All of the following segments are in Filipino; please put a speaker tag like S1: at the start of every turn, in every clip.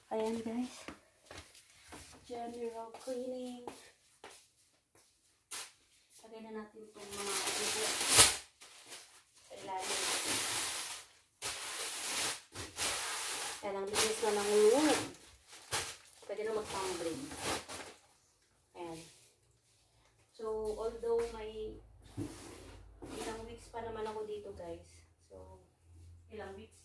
S1: Ayan guys. General cleaning. Lagay na natin itong mga ubo sa ilalim. Kaya lang linis na ng room. Pwede na mag-tumbling. Ayan. So, although may ilang weeks pa naman ako dito guys. So, ilang weeks.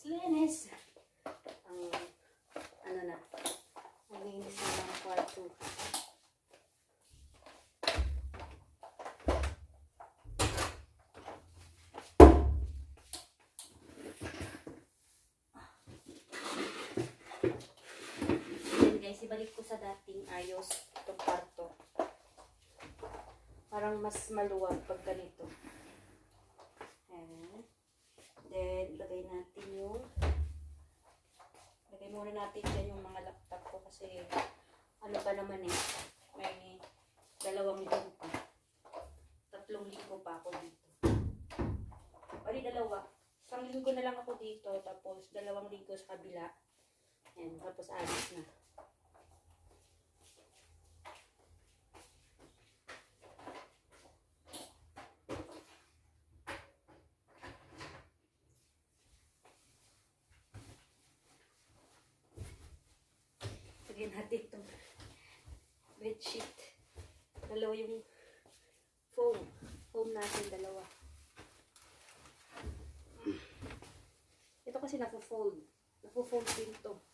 S1: Linis. Ang ano na. Ang linis na ng kwarto. Then guys, ibalik ko sa dating ayos itong kwarto. Parang mas maluwag pag ganito. Ayan. Then, lagay natin yung muna natin dyan yung mga laptop ko kasi ano pa naman eh, may 2 linggo pa. 3 linggo pa ako dito. Bali 2. 1 linggo na lang ako dito, tapos 2 linggo sa kabila. Ayan, tapos alis na. Lagyan natin itong bedsheet. 2 yung foam. Foam natin 2. Ito kasi napo-fold. Napo-fold din ito.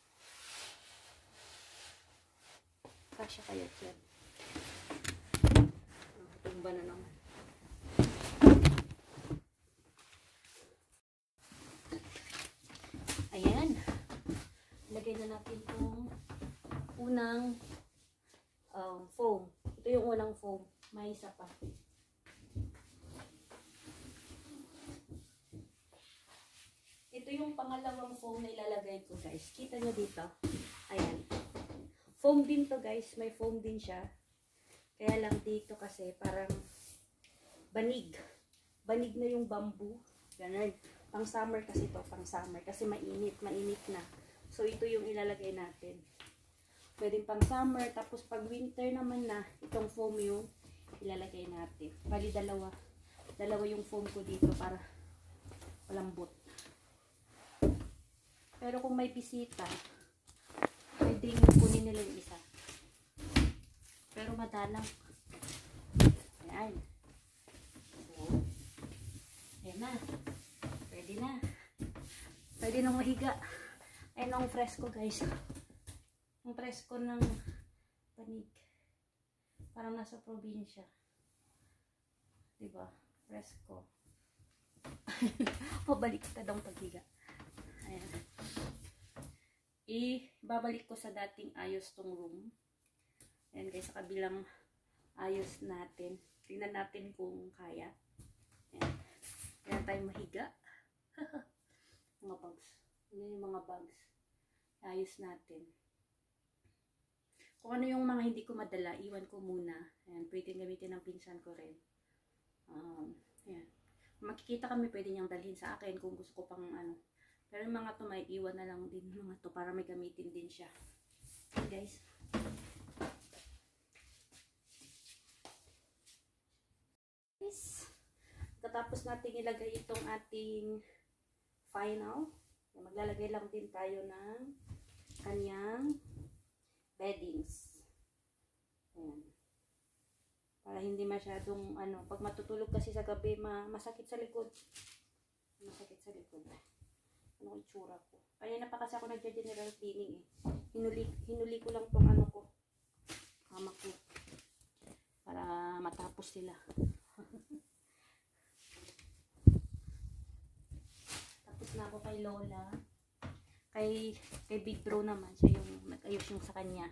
S1: Kasya kaya dyan. Tumba na naman. Ayan. Lagay na natin itong unang foam. Ito yung unang foam. May isa pa. Ito yung pangalawang foam na ilalagay ko guys. Kita nyo dito. Ayan. Foam din to guys. May foam din siya. Kaya lang dito kasi parang banig. Banig na yung bamboo. Ganun. Pang summer kasi to. Pang summer. Kasi mainit. Mainit na. So ito yung ilalagay natin. Pwedeng pang summer, tapos pag winter naman na, itong foam yung ilalagay natin. Bali 2 yung foam ko dito para malambot. Pero kung may bisita, pwedeng kunin nila yung isa. Pero madalang. Ayan. So, ayan na. Pwede na. Pwede na mahiga. Ayan ang fresco guys. Ang presko ng panig. Parang nasa probinsya. Diba? Presko. Pabalik ka daw paghiga. Ayan. Ibabalik ko sa dating ayos tong room. Ayan guys, sa kabilang ayos natin. Tingnan natin kung kaya. Ayan. Ayan tayo mahiga. Mga bags. Ayan yung mga bags. Ayos natin. Kung ano yung mga hindi ko madala, iwan ko muna. Ayan, pwede gamitin ng pinsan ko rin. Ayan. Makikita kami, pwede niyang dalhin sa akin kung gusto ko pang ano. Pero yung mga to, may iwan na lang din mga to para may gamitin din siya. Okay, guys. Katapos natin ilagay itong ating final. Maglalagay lang din tayo ng kanyang beddings. Ayan. Para hindi masyadong ano, pag matutulog kasi sa gabi, masakit sa likod. Masakit sa likod. Ano ang itsura ko? Kanina pa kasi ako nagja-general cleaning eh. Hinuli ko lang tong ano ko. Hama ko. Para matapos sila. Tapos na ako kay Lola. Kay Big Bro naman, siya yung nag-ayos yung sa kanya.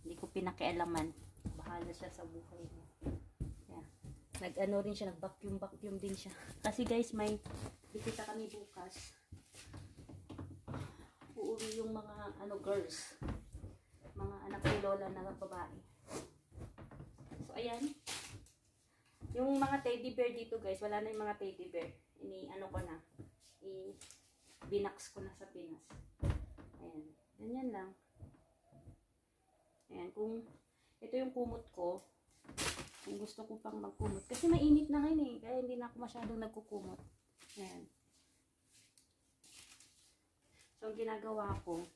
S1: Hindi ko pinakialaman. Bahala siya sa buhay niya. Yeah. Nag-ano rin siya, nag-vacuum din siya. Kasi guys, may bisita kami bukas. Uuwi yung mga ano girls. Mga anak ni Lola na babae. So, ayan. Yung mga teddy bear dito guys, wala na yung mga teddy bear. Ano ko na. Binax ko na sa Pinas. Ayan. Ganyan lang. Ayan. Kung ito yung kumot ko, kung gusto ko pang magkumot. Kasi mainit na ngayon eh. Kaya hindi na ako masyadong nagkukumot. Ayan. So, ang ginagawa ko,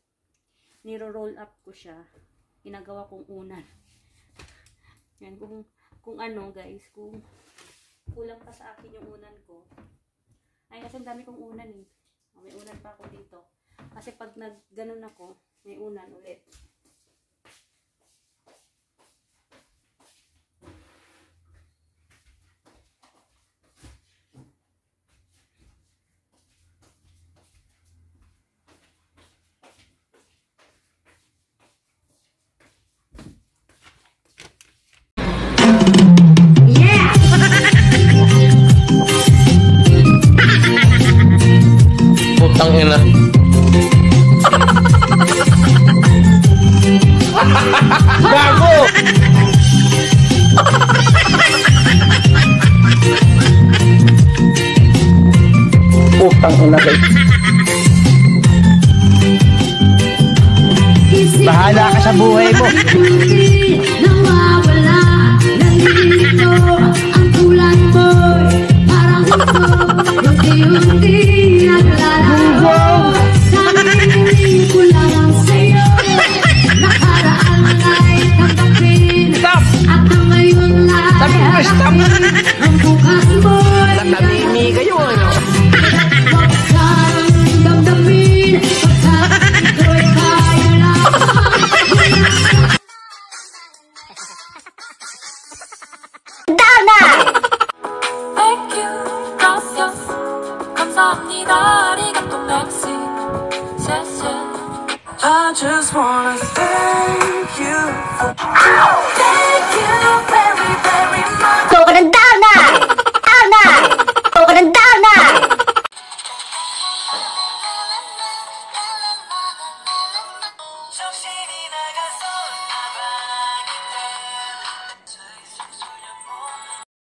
S1: niro-roll up ko siya. Ginagawa kong unan. Ayan. Kung ano guys, kung kulang pa sa akin yung unan ko. Ay, kasi ang dami kong unan eh. May unan pa ako dito. Kasi pag nag-ganon ako, may unan ulit.
S2: Putang ina. Gago! Putang ina guys. Bahala ka sa buhay mo.
S3: Nawawala, nandito ang tulad mo. Parang unti-unti naglalago. Nangingin ko lang sa'yo. Nakaraan ay tanggapin. At ang ngayon ay harapin. Ang bukas mo'y
S2: Natamimi kayo ano?
S3: huwag kang damdamin. Pagkat ito'y kaya lang.
S4: Thank you, gracias, 감사합니다, 아리가또, merci, 谢谢. I just wanna thank you for